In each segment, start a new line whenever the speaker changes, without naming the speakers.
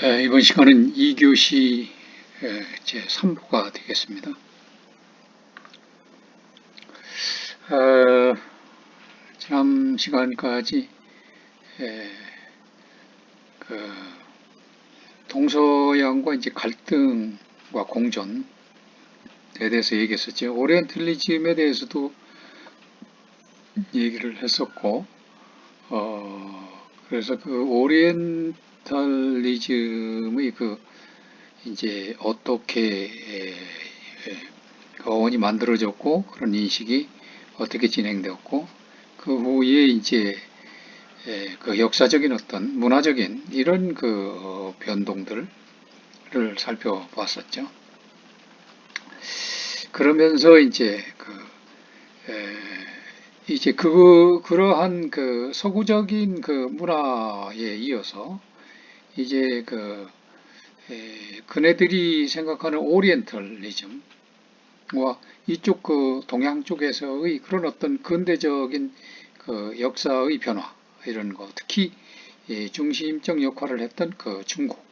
이번 시간은 2교시 제 3부가 되겠습니다. 지난 시간까지 그 동서양과 이제 갈등과 공존에 대해서 얘기했었죠. 오리엔탈리즘에 대해서도 얘기를 했었고, 그래서 그 오리엔탈리즘의 이제 어떻게 그 어원이 만들어졌고 그런 인식이 어떻게 진행되었고 그 후에 이제 그 역사적인 어떤 문화적인 이런 변동들을 살펴봤었죠. 그러면서 이제 그러한 서구적인 문화에 이어서 이제 그네들이 생각하는 오리엔탈리즘과 이쪽 동양 쪽에서의 그런 어떤 근대적인 역사의 변화 이런 거 특히 중심적 역할을 했던 중국.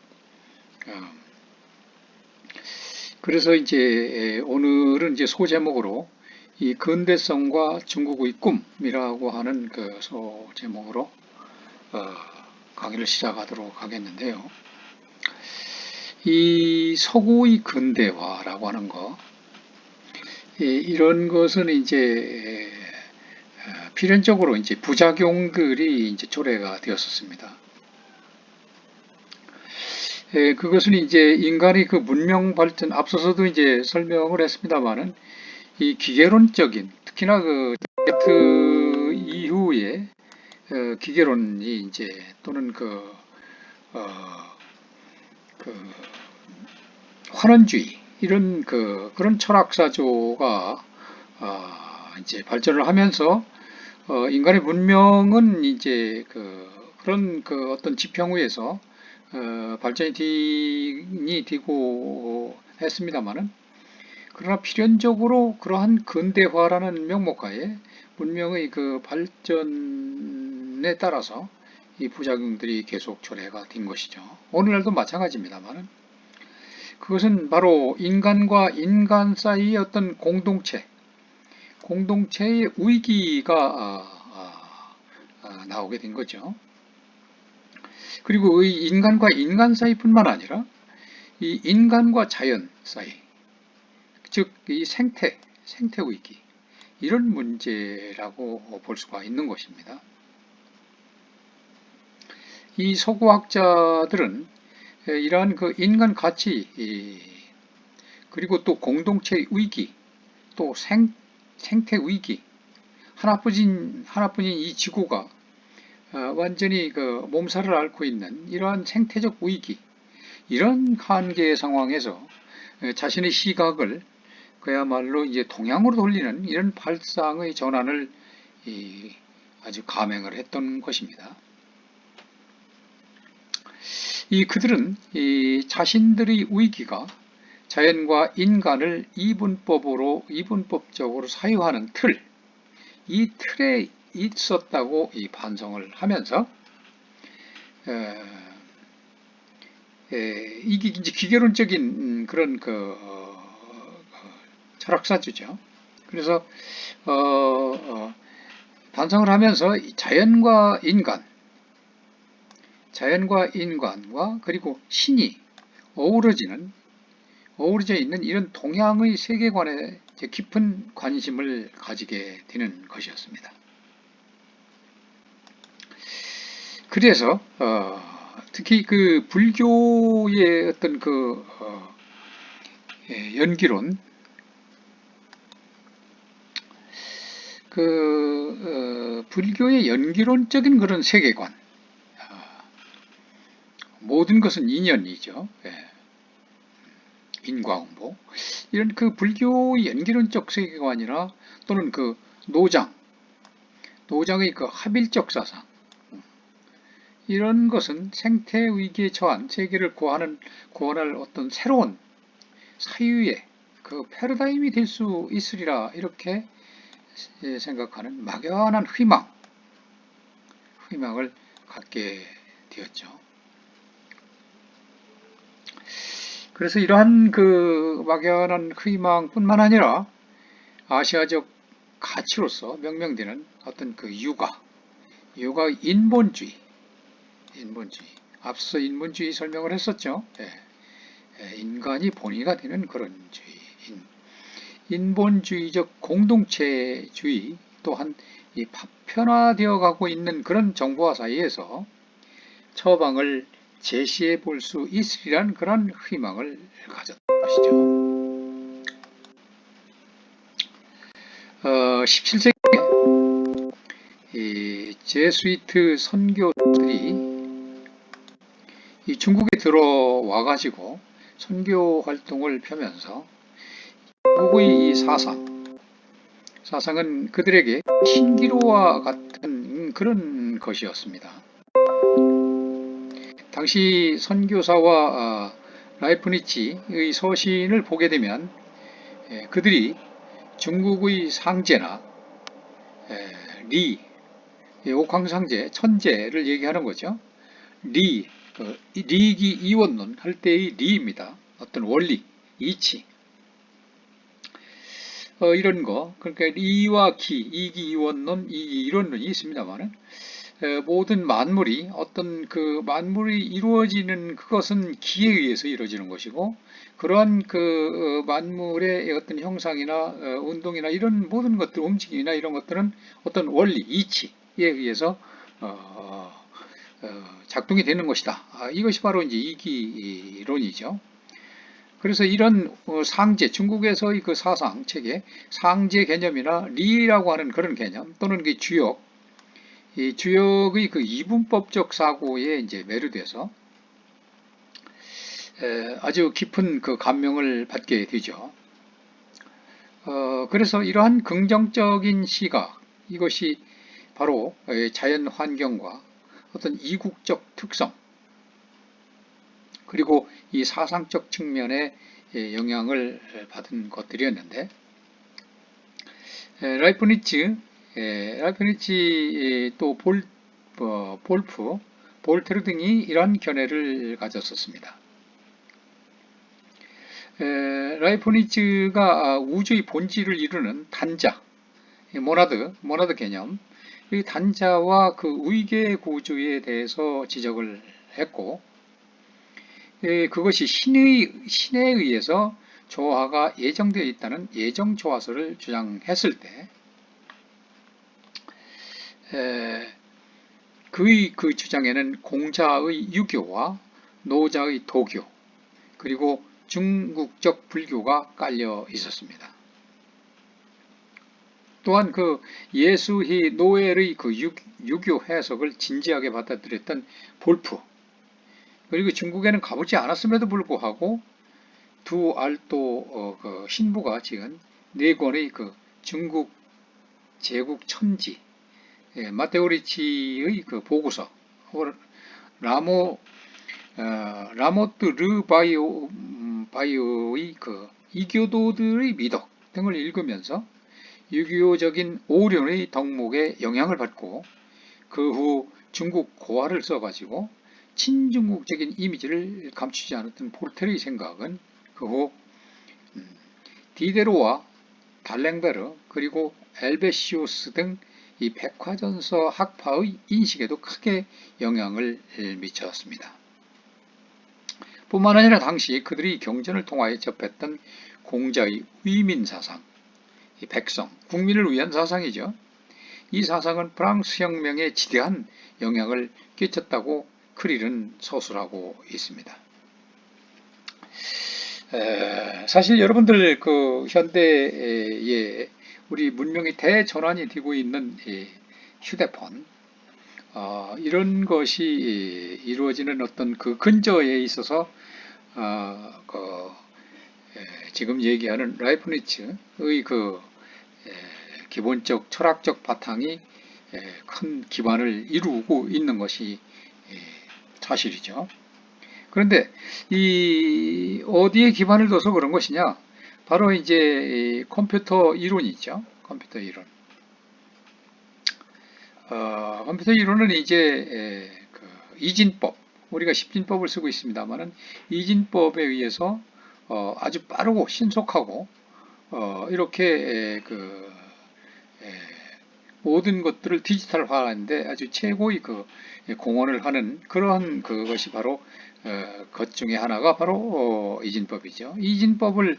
그래서 이제 오늘은 이제 소제목으로 이 근대성과 중국의 꿈이라고 하는 소제목으로 강의를 시작하도록 하겠는데요. 이 서구의 근대화라고 하는 거, 이런 것은 이제 필연적으로 이제 부작용들이 이제 초래가 되었었습니다. 그것은 이제 인간의 문명 발전, 앞서서도 이제 설명을 했습니다만은 이 기계론적인, 특히나 데카르트 이후에 기계론이 이제 또는 어, 그 환원주의 이런 그런 철학사조가 이제 발전을 하면서 인간의 문명은 이제 그런 어떤 지평 위에서 발전이 되고 했습니다만은 그러나 필연적으로 그러한 근대화라는 명목하에 문명의 발전에 따라서 이 부작용들이 계속 초래가 된 것이죠. 오늘날도 마찬가지입니다만은 그것은 바로 인간과 인간 사이의 어떤 공동체의 위기가 나오게 된 거죠. 그리고 이 인간과 인간 사이뿐만 아니라 이 인간과 자연 사이, 즉 이 생태 위기 이런 문제라고 볼 수가 있는 것입니다. 이 서구학자들은 이러한 인간 가치 그리고 또 공동체의 위기 또 생태 위기 하나뿐인 이 지구가 완전히 몸살을 앓고 있는 이러한 생태적 위기 이런 한계 상황에서 자신의 시각을 그야말로 이제 동양으로 돌리는 이런 발상의 전환을 아주 감행을 했던 것입니다. 그들은 자신들의 위기가 자연과 인간을 이분법적으로 사유하는 이 틀에 있었다고 반성을 하면서 이게 이제 기계론적인 그런 철학사주죠. 그래서 반성을 하면서 자연과 인간과 그리고 신이 어우러져 있는 이런 동양의 세계관에 깊은 관심을 가지게 되는 것이었습니다. 그래서 특히 불교의 어떤 연기론, 불교의 연기론적인 그런 세계관, 모든 것은 인연이죠. 인과응보. 이런 불교의 연기론적 세계관이나 또는 노장의 합일적 사상, 이런 것은 생태 위기에 처한 세계를 구원할 어떤 새로운 사유의 패러다임이 될 수 있으리라 이렇게 생각하는 막연한 희망을 갖게 되었죠. 그래서 이러한 그 막연한 희망뿐만 아니라 아시아적 가치로서 명명되는 어떤 그 육아 인본주의, 앞서 인본주의 설명을 했었죠. 인간이 본위가 되는 그런 주의, 인본주의적 공동체주의 또한 이 파편화되어 가고 있는 그런 정보와 사이에서 처방을 제시해 볼 수 있으리란 그런 희망을 가졌던 것이죠. 17세기에 이 제수이트 선교들이 이 중국에 들어와 가지고 선교 활동을 펴면서 중국의 이 사상은 그들에게 신기루와 같은 그런 것이었습니다. 당시 선교사와 라이프니치의 서신을 보게 되면 그들이 중국의 상제나 리, 옥황상제, 천재를 얘기하는 거죠. 리기 이원론 할 때의 리입니다. 어떤 원리, 이치. 이런 거, 그러니까 리와 기, 이기이원론, 이기이론론이 있습니다만은 모든 만물이 어떤 그 만물이 이루어지는 그것은 기에 의해서 이루어지는 것이고 그러한 그 만물의 어떤 형상이나 운동이나 이런 모든 것들 움직임이나 이런 것들은 어떤 원리, 이치에 의해서 작동이 되는 것이다. 이것이 바로 이제 이기론이죠. 그래서 이런 상제, 중국에서의 그 사상 체계, 상제 개념이나 리라고 하는 그런 개념 또는 그 주역, 이 주역의 그 이분법적 사고에 이제 매료돼서 아주 깊은 그 감명을 받게 되죠. 그래서 이러한 긍정적인 시각, 이것이 바로 자연 환경과 어떤 이국적 특성, 그리고 이 사상적 측면에 영향을 받은 것들이었는데, 라이프니츠 또 볼프, 볼테르 등이 이러한 견해를 가졌었습니다. 라이프니츠가 우주의 본질을 이루는 단자, 모나드 개념, 이 단자와 그 위계 구조에 대해서 지적을 했고, 그것이 신에 의해서 조화가 예정되어 있다는 예정 조화설을 주장했을 때, 그의 그 주장에는 공자의 유교와 노자의 도교, 그리고 중국적 불교가 깔려 있었습니다. 또한 그 예수희 노엘의 그 유교 해석을 진지하게 받아들였던 볼프, 그리고 중국에는 가보지 않았음에도 불구하고 두 알또 그 신부가 지은 네 권의 그 중국 제국 천지, 마테오리치의 그 보고서, 라모트 르 바이오의 그 이교도들의 미덕 등을 읽으면서 유교적인 오륜의 덕목에 영향을 받고 그 후 중국 고화를 써가지고 친중국적인 이미지를 감추지 않았던 볼테르의 생각은 그 후 디데로와 달랭베르 그리고 엘베시우스 등 이 백화전서 학파의 인식에도 크게 영향을 미쳤습니다. 뿐만 아니라 당시 그들이 경전을 통하여 접했던 공자의 위민사상, 백성, 국민을 위한 사상이죠. 이 사상은 프랑스 혁명에 지대한 영향을 끼쳤다고 크릴은 서술하고 있습니다. 사실 여러분들 그 현대에 우리 문명이 대전환이 되고 있는 휴대폰, 이런 것이 이루어지는 어떤 그 근저에 있어서 지금 얘기하는 라이프니츠의 그 기본적 철학적 바탕이 큰 기반을 이루고 있는 것이 사실이죠. 그런데 이 어디에 기반을 둬서 그런 것이냐? 바로 이제 컴퓨터 이론이 있죠. 컴퓨터 이론. 컴퓨터 이론은 이제 그 이진법, 우리가 십진법을 쓰고 있습니다만은 이진법에 의해서 아주 빠르고 신속하고 이렇게 모든 것들을 디지털화하는데 아주 최고의 공헌을 하는 그러한 그것이 바로 것 중에 하나가 바로 이진법이죠. 이진법을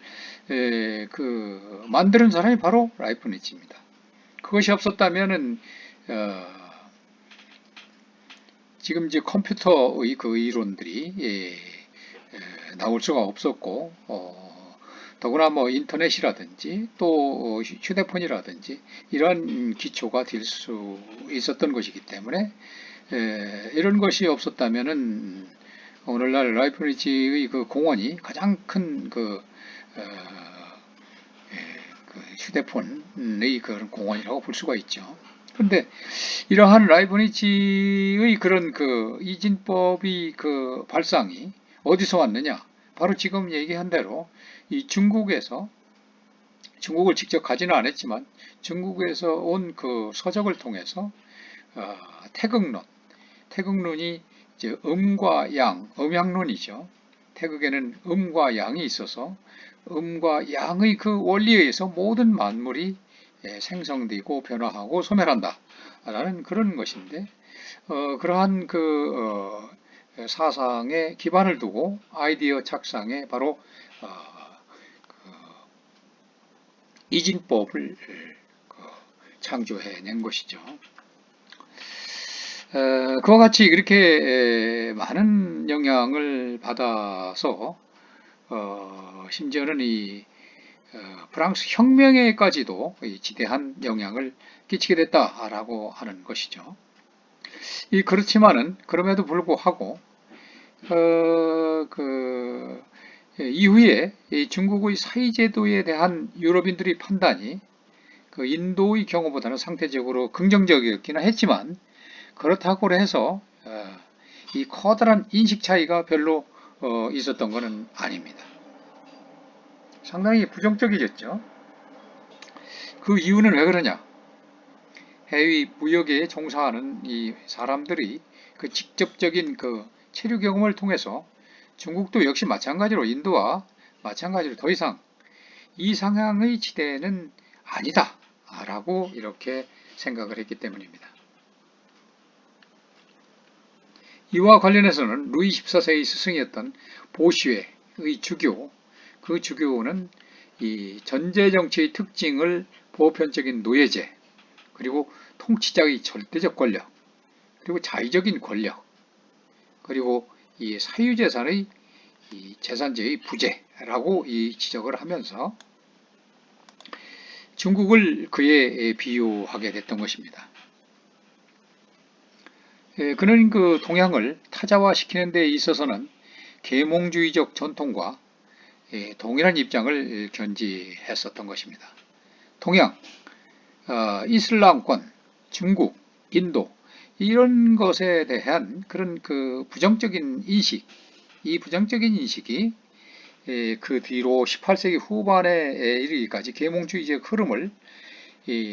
만드는 사람이 바로 라이프니츠입니다. 그것이 없었다면은 지금 이제 컴퓨터의 그 이론들이 나올 수가 없었고 더구나 뭐 인터넷이라든지 또 휴대폰이라든지 이러한 기초가 될 수 있었던 것이기 때문에 이런 것이 없었다면은 오늘날 라이프니츠의 그 공헌이 가장 큰 휴대폰의 그런 공헌이라고 볼 수가 있죠. 그런데 이러한 라이프니츠의 그런 이진법이 발상이 어디서 왔느냐? 바로 지금 얘기한 대로 이 중국을 직접 가지는 않았지만 중국에서 온 서적을 통해서 태극론이 이제 음과 양, 음양론이죠. 태극에는 음과 양이 있어서 음과 양의 그 원리에 의해서 모든 만물이 생성되고 변화하고 소멸한다 라는 그런 것인데 그러한 사상에 기반을 두고 아이디어 착상에 바로 이진법을 창조해낸 것이죠. 그와 같이 이렇게 많은 영향을 받아서 심지어는 이 프랑스 혁명에까지도 지대한 영향을 끼치게 됐다라고 하는 것이죠. 그렇지만은 그럼에도 불구하고 이후에 중국의 사회제도에 대한 유럽인들의 판단이 인도의 경우보다는 상대적으로 긍정적이었기는 했지만 그렇다고 해서 이 커다란 인식 차이가 별로 있었던 것은 아닙니다. 상당히 부정적이겠죠. 그 이유는 왜 그러냐? 해외 무역에 종사하는 이 사람들이 직접적인 체류 경험을 통해서 중국도 역시 마찬가지로 인도와 마찬가지로 더 이상 이 상향의 지대는 아니다 라고 이렇게 생각을 했기 때문입니다. 이와 관련해서는 루이 14세의 스승이었던 보슈에의 주교, 그 주교는 이 전제정치의 특징을 보편적인 노예제, 그리고 통치자의 절대적 권력, 그리고 자의적인 권력, 그리고 이 사유재산의 이 재산제의 부재라고 지적을 하면서 중국을 그에 비유하게 됐던 것입니다. 그는 동양을 타자화시키는 데 있어서는 계몽주의적 전통과 동일한 입장을 견지했었던 것입니다. 동양, 이슬람권, 중국, 인도 이런 것에 대한 그런 부정적인 인식, 이 부정적인 인식이 그 뒤로 18세기 후반에 이르기까지 계몽주의적 흐름을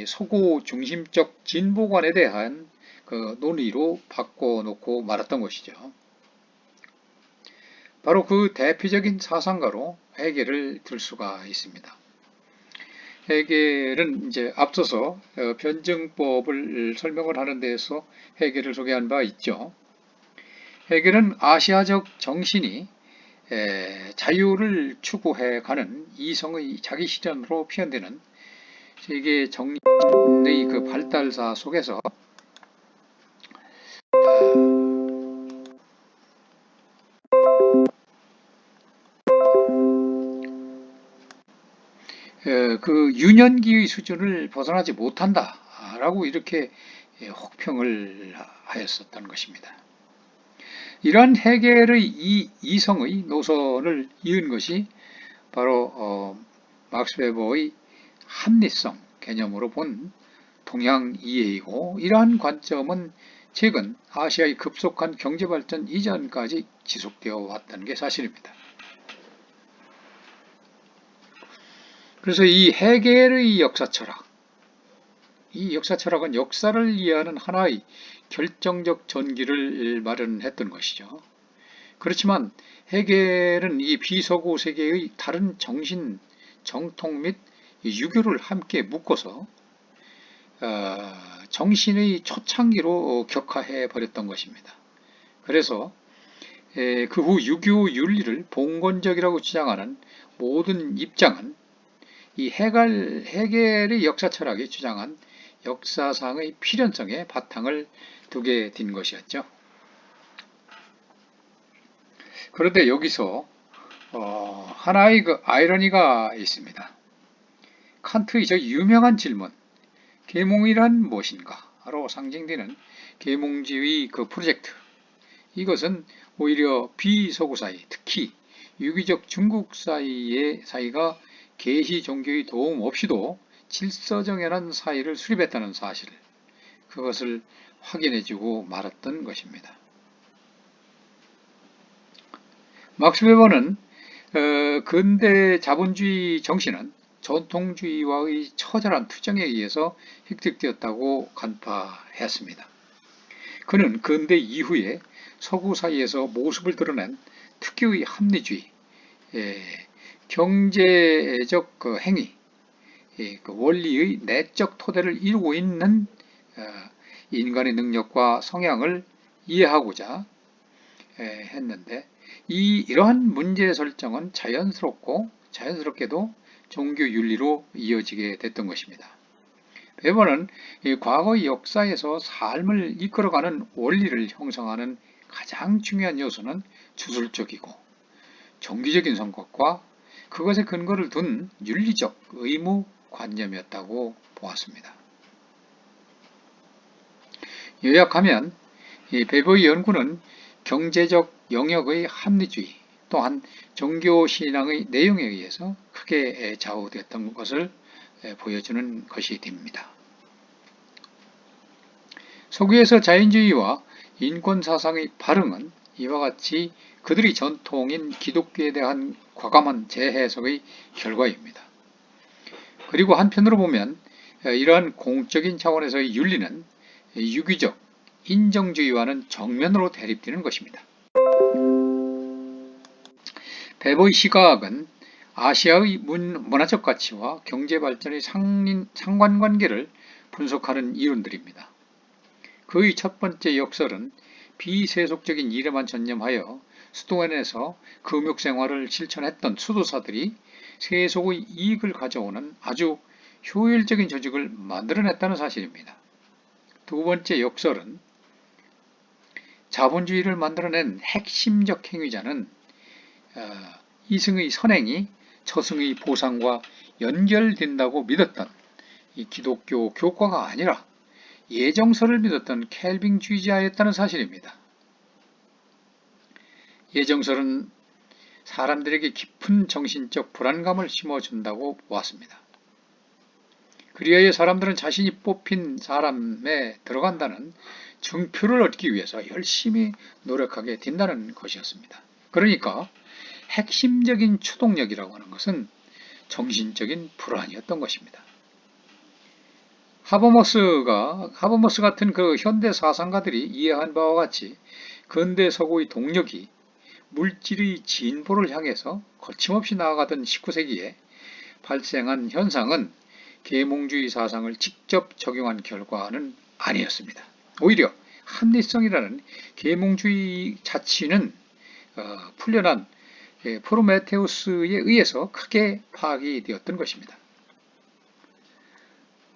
서구 중심적 진보관에 대한 논의로 바꿔놓고 말았던 것이죠. 바로 그 대표적인 사상가로 헤겔을 들 수가 있습니다. 헤겔은 이제 앞서서 변증법을 설명을 하는 데에서 헤겔을 소개한 바 있죠. 헤겔은 아시아적 정신이 자유를 추구해가는 이성의 자기 실현으로 표현되는 세계 정신의 발달사 속에서 유년기의 수준을 벗어나지 못한다라고 이렇게 혹평을 하였었던 것입니다. 이러한 헤겔의 이성의 노선을 이은 것이 바로 막스 웨버의 합리성 개념으로 본 동양 이해이고, 이러한 관점은 최근 아시아의 급속한 경제발전 이전까지 지속되어 왔다는 게 사실입니다. 그래서 이 헤겔의 역사철학, 이 역사철학은 역사를 이해하는 하나의 결정적 전기를 마련했던 것이죠. 그렇지만 헤겔은 이 비서구 세계의 다른 정신, 정통 및 유교를 함께 묶어서 정신의 초창기로 격화해 버렸던 것입니다. 그래서 그 후 유교 윤리를 봉건적이라고 주장하는 모든 입장은 이 헤겔의 역사 철학이 주장한 역사상의 필연성에 바탕을 두게 된 것이었죠. 그런데 여기서 하나의 그 아이러니가 있습니다. 칸트의 저 유명한 질문, 계몽이란 무엇인가?로 상징되는 계몽주의 그 프로젝트. 이것은 오히려 비서구 사이, 특히 유기적 중국 사이가 계시 종교의 도움 없이도 질서정연한 사이를 수립했다는 사실, 그것을 확인해주고 말았던 것입니다. 막스 웨버는 근대 자본주의 정신은 전통주의와의 처절한 투쟁에 의해서 획득되었다고 간파했습니다. 그는 근대 이후에 서구 사이에서 모습을 드러낸 특유의 합리주의, 경제적 그 행위, 그 원리의 내적 토대를 이루고 있는 인간의 능력과 성향을 이해하고자 했는데, 이러한 문제 설정은 자연스럽게도 종교 윤리로 이어지게 됐던 것입니다. 웨버는 과거의 역사에서 삶을 이끌어가는 원리를 형성하는 가장 중요한 요소는 주술적이고 종교적인 성격과 그것에 근거를 둔 윤리적 의무관념이었다고 보았습니다. 요약하면 웨버의 연구는 경제적 영역의 합리주의 또한 종교신앙의 내용에 의해서 크게 좌우되었던 것을 보여주는 것이 됩니다. 서구에서 자연주의와 인권사상의 발흥은 이와 같이 그들의 전통인 기독교에 대한 과감한 재해석의 결과입니다. 그리고 한편으로 보면 이러한 공적인 차원에서의 윤리는 유기적 인정주의와는 정면으로 대립되는 것입니다. 웨버의 시각은 아시아의 문화적 가치와 경제발전의 상관관계를 분석하는 이론들입니다. 그의 첫 번째 역설은 비세속적인 일에만 전념하여 수도원에서 금욕생활을 실천했던 수도사들이 세속의 이익을 가져오는 아주 효율적인 조직을 만들어냈다는 사실입니다. 두 번째 역설은 자본주의를 만들어낸 핵심적 행위자는 이승의 선행이 저승의 보상과 연결된다고 믿었던 이 기독교 교과가 아니라 예정설을 믿었던 켈빙주의자였다는 사실입니다. 예정설은 사람들에게 깊은 정신적 불안감을 심어준다고 보았습니다. 그리하여 사람들은 자신이 뽑힌 사람에 들어간다는 증표를 얻기 위해서 열심히 노력하게 된다는 것이었습니다. 그러니까 핵심적인 추동력이라고 하는 것은 정신적인 불안이었던 것입니다. 하버머스 같은 그 현대 사상가들이 이해한 바와 같이 근대 서구의 동력이 물질의 진보를 향해서 거침없이 나아가던 19세기에 발생한 현상은 계몽주의 사상을 직접 적용한 결과는 아니었습니다. 오히려 합리성이라는 계몽주의 자치는 풀려난 프로메테우스에 의해서 크게 파악이 되었던 것입니다.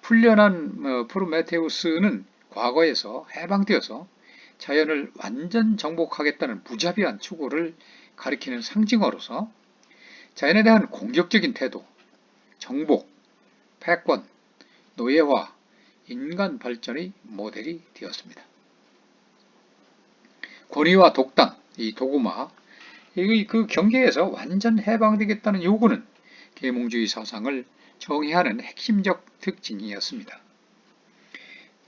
풀려난 프로메테우스는 과거에서 해방되어서 자연을 완전 정복하겠다는 무자비한 추구를 가리키는 상징어로서 자연에 대한 공격적인 태도, 정복, 패권, 노예화, 인간 발전의 모델이 되었습니다. 권위와 독단, 이 도구마, 그 경계에서 완전 해방되겠다는 요구는 계몽주의 사상을 정의하는 핵심적 특징이었습니다.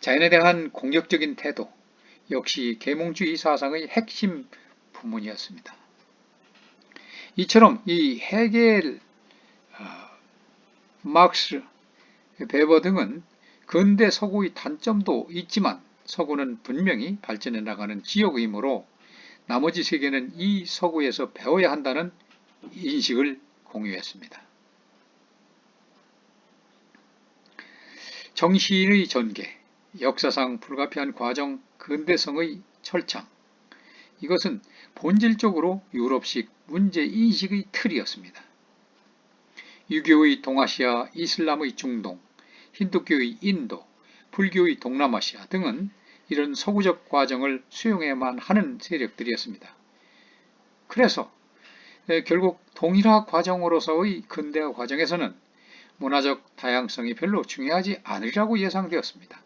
자연에 대한 공격적인 태도 역시 계몽주의 사상의 핵심 부문이었습니다. 이처럼 이 헤겔, 막스, 웨버 등은 근대 서구의 단점도 있지만 서구는 분명히 발전해 나가는 지역이므로 나머지 세계는 이 서구에서 배워야 한다는 인식을 공유했습니다. 정신의 전개, 역사상 불가피한 과정 근대성의 철창, 이것은 본질적으로 유럽식 문제인식의 틀이었습니다. 유교의 동아시아, 이슬람의 중동, 힌두교의 인도, 불교의 동남아시아 등은 이런 서구적 과정을 수용해야만 하는 세력들이었습니다. 그래서 결국 동일화 과정으로서의 근대화 과정에서는 문화적 다양성이 별로 중요하지 않으리라고 예상되었습니다.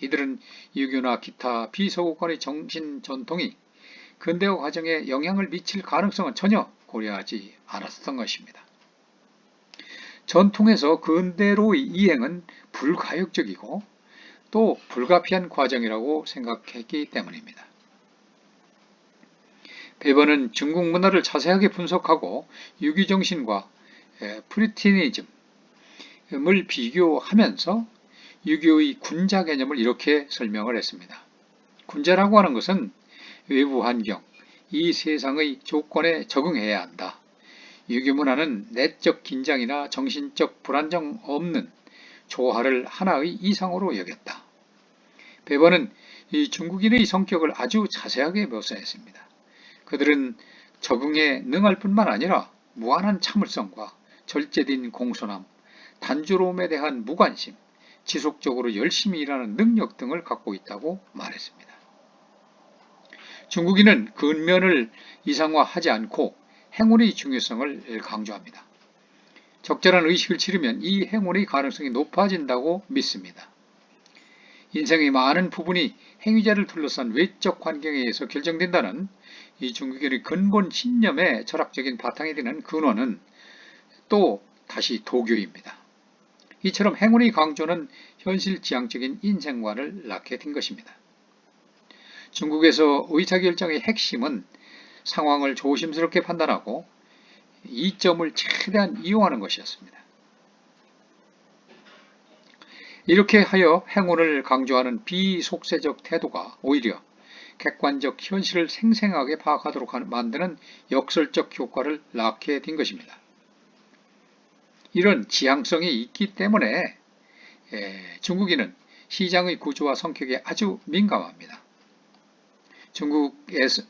이들은 유교나 기타 비서구권의 정신 전통이 근대화 과정에 영향을 미칠 가능성은 전혀 고려하지 않았던 것입니다. 전통에서 근대로의 이행은 불가역적이고 또 불가피한 과정이라고 생각했기 때문입니다. 베버는 중국 문화를 자세하게 분석하고 유교정신과 프리티니즘을 비교하면서 유교의 군자 개념을 이렇게 설명을 했습니다. 군자라고 하는 것은 외부 환경, 이 세상의 조건에 적응해야 한다. 유교 문화는 내적 긴장이나 정신적 불안정 없는 조화를 하나의 이상으로 여겼다. 베버는 이 중국인의 성격을 아주 자세하게 묘사했습니다. 그들은 적응에 능할 뿐만 아니라 무한한 참을성과 절제된 공손함, 단조로움에 대한 무관심, 지속적으로 열심히 일하는 능력 등을 갖고 있다고 말했습니다. 중국인은 근면을 이상화하지 않고 행운의 중요성을 강조합니다. 적절한 의식을 치르면 이 행운의 가능성이 높아진다고 믿습니다. 인생의 많은 부분이 행위자를 둘러싼 외적 환경에 의해서 결정된다는 이 중국인의 근본 신념의 철학적인 바탕이 되는 근원은 또 다시 도교입니다. 이처럼 행운의 강조는 현실지향적인 인생관을 낳게 된 것입니다. 중국에서 의사결정의 핵심은 상황을 조심스럽게 판단하고 이점을 최대한 이용하는 것이었습니다. 이렇게 하여 행운을 강조하는 비속세적 태도가 오히려 객관적 현실을 생생하게 파악하도록 만드는 역설적 효과를 낳게 된 것입니다. 이런 지향성이 있기 때문에 중국인은 시장의 구조와 성격에 아주 민감합니다.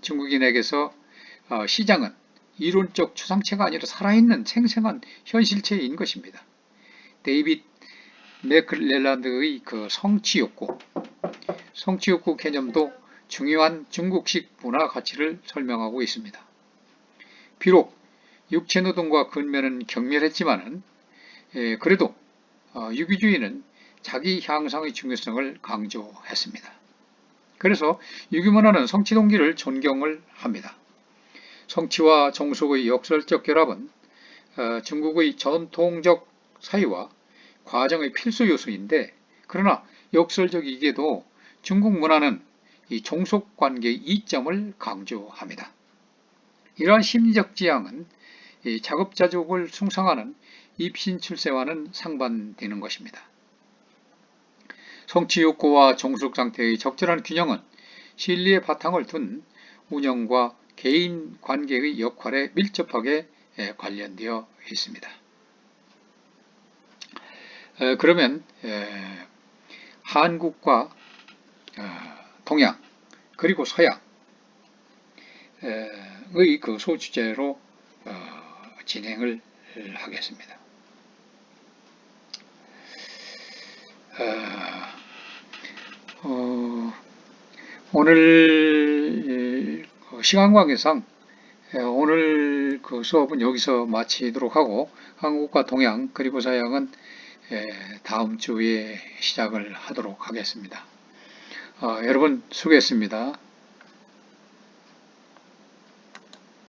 중국인에게서 시장은 이론적 추상체가 아니라 살아있는 생생한 현실체인 것입니다. 데이빗 맥클렐란드의 그 성취욕구 개념도 중요한 중국식 문화 가치를 설명하고 있습니다. 비록 육체노동과 근면은 경멸했지만은 그래도 유교주의는 자기 향상의 중요성을 강조했습니다. 그래서 유교문화는 성취동기를 존경을 합니다. 성취와 정속의 역설적 결합은 중국의 전통적 사유와 과정의 필수 요소인데, 그러나 역설적이게도 중국 문화는 이 종속관계의 이점을 강조합니다. 이러한 심리적 지향은 이 자급자족을 숭상하는 입신출세와는 상반되는 것입니다. 성취욕구와 종속상태의 적절한 균형은 진리의 바탕을 둔 운영과 개인 관계의 역할에 밀접하게 관련되어 있습니다. 그러면 한국과 동양 그리고 서양의 그 소주제로 진행을 하겠습니다. 오늘 시간 관계상 오늘 그 수업은 여기서 마치도록 하고 한국과 동양 그리고 서양은 다음 주에 시작을 하도록 하겠습니다. 여러분 수고했습니다.